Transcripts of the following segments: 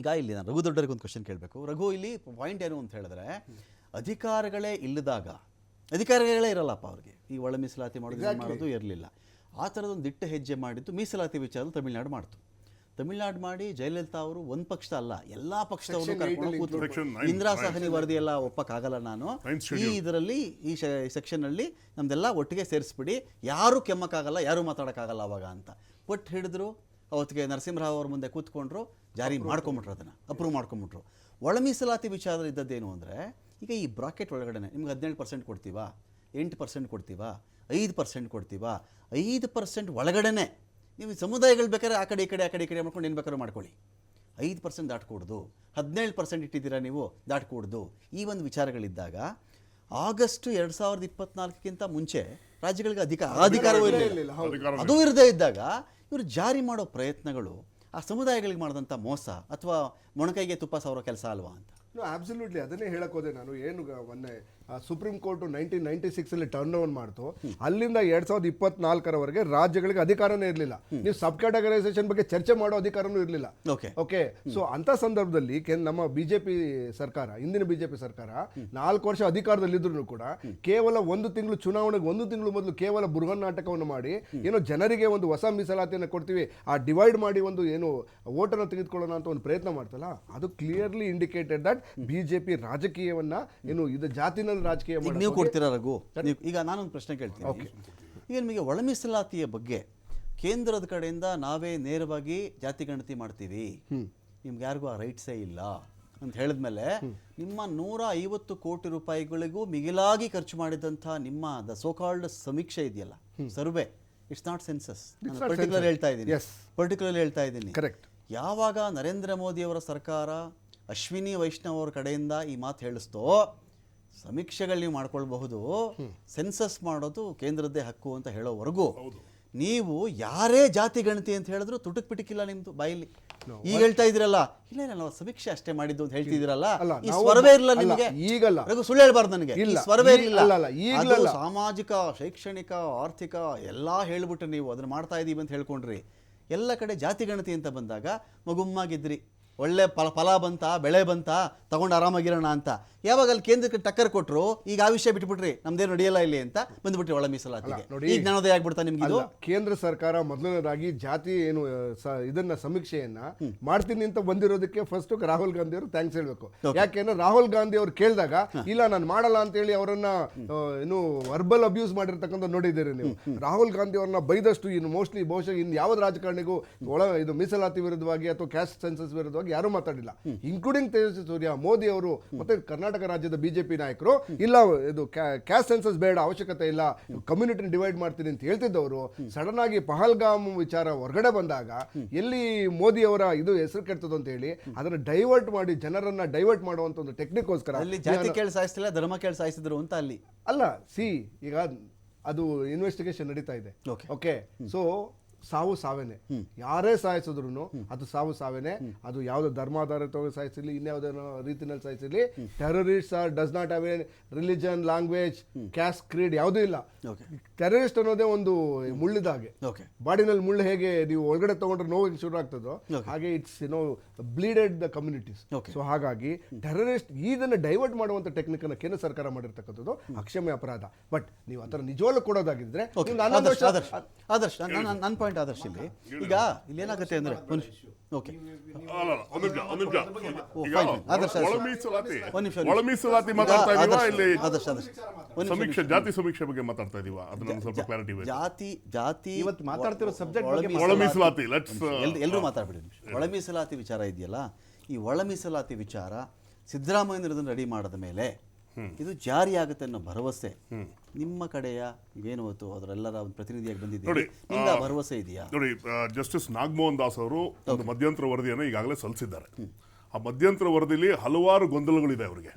ಈಗ ಇಲ್ಲಿ ನಾನು ರಘು ದೊಡ್ಡರಿಗೆ ಒಂದು ಕ್ವಶನ್ ಕೇಳಬೇಕು. ರಘು, ಇಲ್ಲಿ ಪಾಯಿಂಟ್ ಏನು ಅಂತ ಹೇಳಿದ್ರೆ, ಅಧಿಕಾರಗಳೇ ಇಲ್ಲದಾಗ, ಅಧಿಕಾರಗಳೇ ಇರಲ್ಲಪ್ಪ ಅವ್ರಿಗೆ, ಈ ಒಳ ಮೀಸಲಾತಿ ಮಾಡೋದು ಇರಲಿಲ್ಲ. ಆ ಥರದೊಂದು ದಿಟ್ಟ ಹೆಜ್ಜೆ ಮಾಡಿದ್ದು ಮೀಸಲಾತಿ ವಿಚಾರದಲ್ಲಿ ತಮಿಳುನಾಡು ಮಾಡ್ತು. ತಮಿಳುನಾಡು ಮಾಡಿ ಜಯಲಲಿತಾ ಅವರು ಒಂದು ಪಕ್ಷದ ಅಲ್ಲ, ಎಲ್ಲ ಪಕ್ಷದವರು ಕರ್ಕೊಂಡು ಕೂತು ಇಂದಿರಾ ಸಹನಿ ವರದಿ ಎಲ್ಲ ಒಪ್ಪಕ್ಕಾಗಲ್ಲ ನಾನು, ಈ ಇದರಲ್ಲಿ ಈ ಸೆಕ್ಷನ್ನಲ್ಲಿ ನಮ್ದೆಲ್ಲ ಒಟ್ಟಿಗೆ ಸೇರಿಸ್ಬಿಡಿ, ಯಾರೂ ಕೆಮ್ಮಕ್ಕಾಗಲ್ಲ, ಯಾರೂ ಮಾತಾಡೋಕ್ಕಾಗಲ್ಲ ಅವಾಗ ಅಂತ ಕೊಟ್ಟು ಹಿಡಿದ್ರು. ಅವತ್ತಿಗೆ ನರಸಿಂಹರಾವ್ ಅವ್ರ ಮುಂದೆ ಕೂತ್ಕೊಂಡ್ರು, ಜಾರಿ ಮಾಡ್ಕೊಂಬಿಟ್ರು, ಅದನ್ನು ಅಪ್ರೂವ್ ಮಾಡ್ಕೊಂಬಿಟ್ರು. ಒಳ ಮೀಸಲಾತಿ ವಿಚಾರದಲ್ಲಿ ಇದ್ದದ್ದೇನು ಅಂದರೆ, ಈಗ ಈ ಬ್ರಾಕೆಟ್ ಒಳಗಡೆ ನಿಮ್ಗೆ 17% ಕೊಡ್ತೀವಾ, 8% ಕೊಡ್ತೀವಾ, 5% ಕೊಡ್ತೀವಾ, 5% ಒಳಗಡೆ ನೀವು ಸಮುದಾಯಗಳು ಬೇಕಾದ್ರೆ ಆ ಕಡೆ ಈ ಕಡೆ ಮಾಡ್ಕೊಂಡು ಏನು ಬೇಕಾದ್ರೂ ಮಾಡ್ಕೊಳ್ಳಿ. 5% ದಾಟ್ಕೊಡ್ದು, 17% ಇಟ್ಟಿದ್ದೀರಾ ನೀವು, ದಾಟ್ಕೊಡ್ದು. ಈ ಒಂದು ವಿಚಾರಗಳಿದ್ದಾಗ ಆಗಸ್ಟ್ 2024ಕ್ಕಿಂತ ಮುಂಚೆ ರಾಜ್ಯಗಳಿಗೆ ಅಧಿಕಾರವೂ ಇರಲಿಲ್ಲ. ಅದು ಇರದೇ ಇದ್ದಾಗ ಇವರು ಜಾರಿ ಮಾಡೋ ಪ್ರಯತ್ನಗಳು ಆ ಸಮುದಾಯಗಳಿಗೆ ಮಾಡಿದಂಥ ಮೋಸ ಅಥವಾ ಮೊಣಕೈಗೆ ತುಪ್ಪ ಸವರೋ ಕೆಲಸ ಅಲ್ವಾ ಅಂತ. ಅಬ್ಸಲ್ಯೂಟ್ಲಿ ಅದನ್ನೇ ಹೇಳಕ್ ಹೋದೆ ನಾನು. ಏನು ಮೊನ್ನೆ ಸುಪ್ರೀಂ ಕೋರ್ಟ್ 1996 ಟರ್ನ್ ಓವರ್ ಮಾಡ್ತು, ಅಲ್ಲಿಂದ 2024 ರಾಜ್ಯಗಳಿಗೆ ಅಧಿಕಾರನೇ ಇರಲಿಲ್ಲ. ನೀವು ಸಬ್ ಕ್ಯಾಟಗರೈಸೇಷನ್ ಬಗ್ಗೆ ಚರ್ಚೆ ಮಾಡೋ ಅಧಿಕಾರನೂ ಇರಲಿಲ್ಲ. ಓಕೆ, ಸೊ ಅಂತ ಸಂದರ್ಭದಲ್ಲಿ ನಮ್ಮ ಬಿಜೆಪಿ ಸರ್ಕಾರ, ಇಂದಿನ ಬಿಜೆಪಿ ಸರ್ಕಾರ 4 ವರ್ಷ ಅಧಿಕಾರದಲ್ಲಿದ್ರು ಕೂಡ ಕೇವಲ 1 ತಿಂಗಳು ಚುನಾವಣೆಗೆ 1 ತಿಂಗಳು ಮೊದಲು ಕೇವಲ ಬೃಹನ್ ನಾಟಕವನ್ನು ಮಾಡಿ ಏನೋ ಜನರಿಗೆ ಒಂದು ಹೊಸ ಮೀಸಲಾತಿಯನ್ನು ಕೊಡ್ತೀವಿ, ಆ ಡಿವೈಡ್ ಮಾಡಿ ಒಂದು ಏನು ಓಟನ್ನು ತೆಗೆದುಕೊಳ್ಳೋಣ ಅಂತ ಒಂದು ಪ್ರಯತ್ನ ಮಾಡ್ತಲ್ಲ, ಅದು ಕ್ಲಿಯರ್ಲಿ ಇಂಡಿಕೇಟೆಡ್ ದಟ್ ಬಿಜೆಪಿ ರಾಜಕೀಯವನ್ನ ಏನು ಇದು ಜಾತಿನಲ್ಲಿ ರಾಜಕೀಯ ನೀವು ಕೊಡ್ತೀರಾ ರಘು? ಈಗ ನಾನೊಂದು ಪ್ರಶ್ನೆ ಕೇಳ್ತೀನಿ. ಈಗ ನಿಮಗೆ ಒಳ ಮೀಸಲಾತಿಯ ಬಗ್ಗೆ ಕೇಂದ್ರದ ಕಡೆಯಿಂದ ನಾವೇ ನೇರವಾಗಿ ಜಾತಿ ಗಣತಿ ಮಾಡ್ತೀವಿ, ನಿಮ್ಗೆ ಯಾರಿಗೂ ಆ ರೈಟ್ಸೇ ಇಲ್ಲ ಅಂತ ಹೇಳಿದ್ಮೇಲೆ, ನಿಮ್ಮ 150 ಕೋಟಿ ರೂಪಾಯಿಗಳಿಗೂ ಮಿಗಿಲಾಗಿ ಖರ್ಚು ಮಾಡಿದಂಥ ನಿಮ್ಮ ದ ಸೋಕಾಲ್ಡ್ ಸಮೀಕ್ಷೆ ಇದೆಯಲ್ಲ, survey, it's not census, particular ಹೇಳ್ತಾ ಇದ್ದೀನಿ. ಕರೆಕ್ಟ್. ಯಾವಾಗ ನರೇಂದ್ರ ಮೋದಿ ಅವರ ಸರ್ಕಾರ ಅಶ್ವಿನಿ ವೈಷ್ಣವ್ ಅವ್ರ ಕಡೆಯಿಂದ ಈ ಮಾತು ಹೇಳಿಸ್ತೋ, ಸಮೀಕ್ಷೆಗಳು ನೀವು ಮಾಡ್ಕೊಳ್ಬಹುದು, ಸೆನ್ಸಸ್ ಮಾಡೋದು ಕೇಂದ್ರದ್ದೇ ಹಕ್ಕು ಅಂತ ಹೇಳೋವರೆಗೂ ನೀವು ಯಾರೇ ಜಾತಿ ಗಣತಿ ಅಂತ ಹೇಳಿದ್ರು ತುಟುಕ್ ಪಿಟಿಕಿಲ್ಲ ನಿಮ್ದು ಬಾಯಲ್ಲಿ. ಈಗ ಹೇಳ್ತಾ ಇದ್ದೀರಲ್ಲ, ಇಲ್ಲ ನಾವು ಸಮೀಕ್ಷೆ ಅಷ್ಟೇ ಮಾಡಿದ್ದು ಅಂತ ಹೇಳ್ತಿದ್ದೀರಲ್ಲ, ಈ ಸ್ವರವೇ ಇರಲ್ಲ ನಿಮಗೆ. ಈಗಲ್ಲ ಸುಳ್ಳು ಹೇಳ್ಬಾರ್ದು ನನಗೆ, ಈ ಸ್ವರವೇ ಇರಲಿಲ್ಲ. ಸಾಮಾಜಿಕ, ಶೈಕ್ಷಣಿಕ, ಆರ್ಥಿಕ ಎಲ್ಲ ಹೇಳ್ಬಿಟ್ಟು ನೀವು ಅದನ್ನ ಮಾಡ್ತಾ ಇದೀವಿ ಅಂತ ಹೇಳ್ಕೊಂಡ್ರಿ. ಎಲ್ಲ ಕಡೆ ಜಾತಿ ಗಣತಿ ಅಂತ ಬಂದಾಗ ಮಗುಮ್ಮಾಗಿದ್ರಿ, ಒಳ್ಳೆ ಫಲ ಬಂತ, ಬೆಳೆ ಬಂತ, ತಗೊಂಡು ಆರಾಮಾಗಿರೋಣ ಅಂತ. ಯಾವಾಗ ಅಲ್ಲಿ ಕೇಂದ್ರಕ್ಕೆ ಟಕ್ಕರ್ ಕೊಟ್ಟರು, ಈಗ ಆ ವಿಷಯ ಬಿಟ್ಬಿಟ್ರಿ, ನಮ್ದೇನು ನಡೆಯಲ್ಲ ಇಲ್ಲಿ ಅಂತ ಬಂದ್ಬಿಟ್ರಿ ಒಳ ಮೀಸಲಾತಿಗೆ. ಈಗ ಜ್ಞಾನೋದಯ ಆಗ್ಬಿಡ್ತಾ ನಿಮ್ಗೆ. ಕೇಂದ್ರ ಸರ್ಕಾರ ಮೊದಲನೇದಾಗಿ ಜಾತಿ ಏನು ಇದನ್ನ ಸಮೀಕ್ಷೆಯನ್ನ ಮಾಡ್ತೀನಿ ಅಂತ ಬಂದಿರೋದಕ್ಕೆ ಫಸ್ಟ್ ರಾಹುಲ್ ಗಾಂಧಿ ಅವರು ಥ್ಯಾಂಕ್ಸ್ ಹೇಳ್ಬೇಕು. ಯಾಕೆಂದ್ರೆ ರಾಹುಲ್ ಗಾಂಧಿ ಅವ್ರು ಕೇಳಿದಾಗ ಇಲ್ಲ ನಾನು ಮಾಡಲ್ಲ ಅಂತ ಹೇಳಿ ಅವರನ್ನ ಏನು ವರ್ಬಲ್ ಅಬ್ಯೂಸ್ ಮಾಡಿರ್ತಕ್ಕಂಥ ನೋಡಿದ್ದೀರಿ ನೀವು. ರಾಹುಲ್ ಗಾಂಧಿ ಅವ್ರನ್ನ ಬೈದಷ್ಟು ಇನ್ನು ಮೋಸ್ಟ್ಲಿ ಬಹುಶಃ ಇನ್ನು ಯಾವ ರಾಜಕಾರಣಿಗೂ ಇದು ಮೀಸಲಾತಿ ವಿರುದ್ಧವಾಗಿ ಅಥವಾ ಕ್ಯಾಸ್ಟ್ ಸೆನ್ಸಸ್ ವಿರುದ್ಧವಾಗಿ ಯಾರೂ ಮಾತಾಡಿಲ್ಲ, ಇನ್ಕ್ಲೂಡಿಂಗ್ ತೇಜಸ್ವಿ ಸೂರ್ಯ, ಮೋದಿ ಅವರು ಮತ್ತೆ ಕರ್ನಾಟಕ ರಾಜ್ಯದ ಬಿಜೆಪಿ ನಾಯಕರು. ಇಲ್ಲ ಇದು ಕ್ಯಾಸ್ಟ್ ಸೆನ್ಸಸ್ ಬೇಡ, ಅವಶ್ಯಕತೆ ಇಲ್ಲ, ಕಮ್ಯುನಿಟಿನ ಡಿವೈಡ್ ಮಾಡ್ತೀನಿ ಅಂತ ಹೇಳ್ತಿದ್ದವರು ಸಡನ್ ಆಗಿ ಪಹಲ್ಗಾಮ್ ವಿಚಾರ ಹೊರಗಡೆ ಬಂದಾಗ ಎಲ್ಲಿ ಮೋದಿ ಅವರ ಇದು ಹೆಸರು ಕೆಡ್ತದ ಅಂತ ಹೇಳಿ ಅದನ್ನ ಡೈವರ್ಟ್ ಮಾಡಿ ಜನರನ್ನ ಡೈವರ್ಟ್ ಮಾಡುವಂತ ಒಂದು ಟೆಕ್ನಿಕ್ಗೋಸ್ಕರ ಜಾತಿ ಕೇಳಿ ಸಾಯಿಸ್ತಿಲ್ಲ, ಧರ್ಮ ಕೇಳಿ ಸಾಯಿಸಿದ್ರು ಅಂತ ಅಲ್ಲಿ ಅಲ್ಲ. ಈಗ ಅದು ಇನ್ವೆಸ್ಟಿಗೇಷನ್ ನಡೀತಾ ಇದೆ. ಓಕೆ, ಸೊ ಸಾವು ಸಾವೇನೆ, ಯಾರೇ ಸಾಯಿಸಿದ್ರು ಅದು ಸಾವು ಸಾವೇನೆ. ಅದು ಯಾವ್ದು ಧರ್ಮಾಧಾರಿತವಾಗಿ ಸಾಯಿಸಿರ್ಲಿ, ಇನ್ಯಾವುದೇ ರೀತಿನಲ್ಲಿ ಸಾಯಿಸಿರ್ಲಿ, terrorist does not have a religion, language, caste, creed ಯಾವುದೂ ಇಲ್ಲ. ಟೆರರಿಸ್ಟ್ ಅನ್ನೋದೇ ಒಂದು ಮುಳ್ಳಿದಾಗೆ, ಬಾಡಿನಲ್ಲಿ ಮುಳ್ಳು ಹೇಗೆ ನೀವು ಒಳಗಡೆ ತಗೊಂಡ್ರೆ ನೋವು ಶುರು ಆಗ್ತದೋ ಹಾಗೆ ಇಟ್ಸ್ ಬ್ಲೀಡೆಡ್ ದ ಕಮ್ಯುನಿಟೀಸ್. ಸೊ ಹಾಗಾಗಿ ಟೆರರಿಸ್ಟ್ ಇದನ್ನ ಡೈವರ್ಟ್ ಮಾಡುವಂತ ಟೆಕ್ನಿಕ್ ಅನ್ನು ಕೇಂದ್ರ ಸರ್ಕಾರ ಮಾಡಿರ್ತಕ್ಕಂಥದ್ದು ಅಕ್ಷಮ್ಯ ಅಪರಾಧ. ಬಟ್ ನೀವು ಆ ಥರ ನಿಜವಾಗ್ಲೂ ಕೊಡೋದಾಗಿದ್ರೆ ಆದರ್ಶ ನನ್ನ ಪಾಯಿಂಟ್ ಆದರ್ಶ ಇಲ್ಲಿ ಈಗ ಇಲ್ಲಿ ಏನಾಗುತ್ತೆ ಅಂದ್ರೆ ಜಾತಿ ಸಮೀಕ್ಷೆ ಬಗ್ಗೆ ಮಾತಾಡ್ತಾ ಇದೀವ, ಅದನ್ನ ಸ್ವಲ್ಪ ಕ್ಲಾರಿಟಿ ಬೇಕು. ಜಾತಿ ಇವತ್ತು ಮಾತಾಡ್ತಿರೋ ಸಬ್ಜೆಕ್ಟ್ ಒಳ ಮೀಸಲಾತಿ ಎಲ್ಲರೂ ಮಾತಾಡ್ಬಿಡಿ. ಒಳ ಮೀಸಲಾತಿ ವಿಚಾರ ಇದೆಯಲ್ಲ, ಈ ಒಳ ಮೀಸಲಾತಿ ವಿಚಾರ ಸಿದ್ದರಾಮಯ್ಯನವರನ್ನು ರೆಡಿ ಮಾಡಿದ ಮೇಲೆ ಇದು ಜಾರಿ ಆಗುತ್ತೆ ಅನ್ನೋ ಭರವಸೆ ನಿಮ್ಮ ಕಡೆಯ ಏನು ಅದರೆಲ್ಲರ ಒಂದು ಪ್ರತಿನಿಧಿಯಾಗಿ ಬಂದಿದ್ದೀರಿ, ನಿಮ್ಗೆ ಭರವಸೆ ಇದೆಯಾ? ನೋಡಿ, ಜಸ್ಟಿಸ್ ನಾಗಮೋಹನ್ ದಾಸ್ ಅವರು ಒಂದು ಮಧ್ಯಂತರ ವರದಿಯನ್ನು ಈಗಾಗಲೇ ಸಲ್ಲಿಸಿದ್ದಾರೆ. ಆ ಮಧ್ಯಂತರ ವರದಿಯಲ್ಲಿ ಹಲವಾರು ಗೊಂದಲಗಳಿದೆ ಅವರಿಗೆ.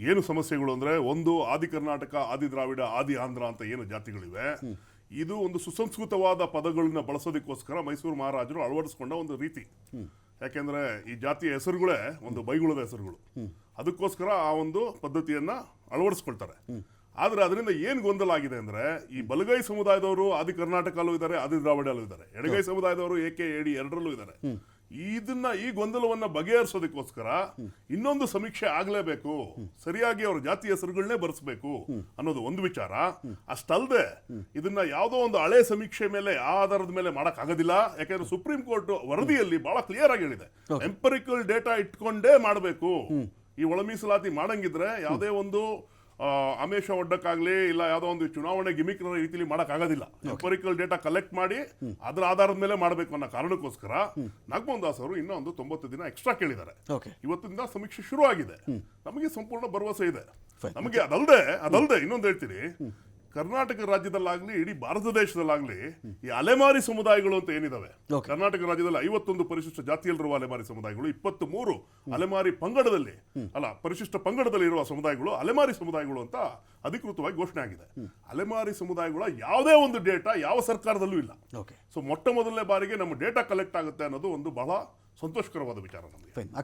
ಏನು ಸಮಸ್ಯೆಗಳು ಅಂದ್ರೆ, ಒಂದು ಆದಿ ಕರ್ನಾಟಕ, ಆದಿ ದ್ರಾವಿಡ, ಆದಿ ಆಂಧ್ರ ಅಂತ ಏನು ಜಾತಿಗಳಿವೆ, ಇದು ಒಂದು ಸುಸಂಸ್ಕೃತವಾದ ಪದಗಳನ್ನ ಬಳಸೋದಕ್ಕೋಸ್ಕರ ಮೈಸೂರು ಮಹಾರಾಜರು ಅಳವಡಿಸಿಕೊಂಡ ಒಂದು ರೀತಿ. ಯಾಕೆಂದ್ರೆ ಈ ಜಾತಿಯ ಹೆಸರುಗಳೇ ಒಂದು ಬೈಗುಳದ ಹೆಸರುಗಳು, ಅದಕ್ಕೋಸ್ಕರ ಆ ಒಂದು ಪದ್ಧತಿಯನ್ನ ಅಳವಡಿಸ್ಕೊಳ್ತಾರೆ. ಆದ್ರೆ ಅದರಿಂದ ಏನ್ ಗೊಂದಲ ಆಗಿದೆ ಅಂದ್ರೆ, ಈ ಬಲಗೈ ಸಮುದಾಯದವರು ಆದಿ ಕರ್ನಾಟಕಲ್ಲೂ ಇದ್ದಾರೆ, ಆದಿ ದ್ರಾವಿಡಲ್ಲೂ ಇದ್ದಾರೆ, ಎಡಗೈ ಸಮುದಾಯದವರು ಏಕೆ ಎಡಿ ಎರಡರಲ್ಲೂ ಇದ್ದಾರೆ. ಈ ಗೊಂದಲವನ್ನ ಬಗೆಹರಿಸೋದಕ್ಕೋಸ್ಕರ ಇನ್ನೊಂದು ಸಮೀಕ್ಷೆ ಆಗ್ಲೇಬೇಕು, ಸರಿಯಾಗಿ ಅವ್ರ ಜಾತಿ ಹೆಸರುಗಳನ್ನೇ ಬರೆಸಬೇಕು ಅನ್ನೋದು ಒಂದು ವಿಚಾರ. ಅಷ್ಟಲ್ಲದೆ ಇದನ್ನ ಯಾವುದೋ ಒಂದು ಹಳೆ ಸಮೀಕ್ಷೆ ಮೇಲೆ ಆ ಆಧಾರದ ಮೇಲೆ ಮಾಡಕ್ ಆಗೋದಿಲ್ಲ. ಯಾಕಂದ್ರೆ ಸುಪ್ರೀಂ ಕೋರ್ಟ್ ವರದಿಯಲ್ಲಿ ಬಹಳ ಕ್ಲಿಯರ್ ಆಗಿ ಹೇಳಿದೆ, ಎಂಪರಿಕಲ್ ಡೇಟಾ ಇಟ್ಕೊಂಡೇ ಮಾಡಬೇಕು. ಈ ಒಳ ಮೀಸಲಾತಿ ಮಾಡಂಗಿದ್ರೆ ಯಾವುದೇ ಒಂದು ಆಮೇಶ ಒಡ್ಡಕ್ಕಾಗ್ಲಿ ಇಲ್ಲ ಯಾವುದೋ ಒಂದು ಚುನಾವಣೆ ಗಿಮಿಕ್ ರೀತಿಯಲ್ಲಿ ಮಾಡಕ್ ಆಗೋದಿಲ್ಲ. ಎಂಪರಿಕಲ್ ಡೇಟಾ ಕಲೆಕ್ಟ್ ಮಾಡಿ ಅದರ ಆಧಾರದ ಮೇಲೆ ಮಾಡಬೇಕು ಅನ್ನೋ ಕಾರಣಕ್ಕೋಸ್ಕರ ನಾಗಮೋಹನ್ ದಾಸ್ ಅವರು ಇನ್ನೂ ಒಂದು 90 ದಿನ ಎಕ್ಸ್ಟ್ರಾ ಕೇಳಿದ್ದಾರೆ. ಇವತ್ತಿಂದ ಸಮೀಕ್ಷೆ ಶುರು ಆಗಿದೆ. ನಮಗೆ ಸಂಪೂರ್ಣ ಭರವಸೆ ಇದೆ. ನಮಗೆ ಅದಲ್ಲದೆ ಇನ್ನೊಂದು ಹೇಳ್ತೀನಿ, ಕರ್ನಾಟಕ ರಾಜ್ಯದಲ್ಲಾಗ್ಲಿ ಇಡೀ ಭಾರತ ದೇಶದಲ್ಲಾಗ್ಲಿ ಈ ಅಲೆಮಾರಿ ಸಮುದಾಯಗಳು ಅಂತ ಏನಿದಾವೆ, ಕರ್ನಾಟಕ ರಾಜ್ಯದಲ್ಲಿ 51 ಪರಿಶಿಷ್ಟ ಜಾತಿಯಲ್ಲಿರುವ ಅಲೆಮಾರಿ ಸಮುದಾಯಗಳು, 23 ಅಲೆಮಾರಿ ಪಂಗಡದಲ್ಲಿ ಪರಿಶಿಷ್ಟ ಪಂಗಡದಲ್ಲಿ ಇರುವ ಸಮುದಾಯಗಳು ಅಲೆಮಾರಿ ಸಮುದಾಯಗಳು ಅಂತ ಅಧಿಕೃತವಾಗಿ ಘೋಷಣೆ ಆಗಿದೆ. ಅಲೆಮಾರಿ ಸಮುದಾಯಗಳ ಯಾವುದೇ ಒಂದು ಡೇಟಾ ಯಾವ ಸರ್ಕಾರದಲ್ಲೂ ಇಲ್ಲ. ಸೊ ಮೊಟ್ಟ ಮೊದಲನೇ ಬಾರಿಗೆ ನಮ್ಮ ಡೇಟಾ ಕಲೆಕ್ಟ್ ಆಗುತ್ತೆ ಅನ್ನೋದು ಒಂದು ಬಹಳ ಸಂತೋಷಕರವಾದ ವಿಚಾರ ನಮಗೆ.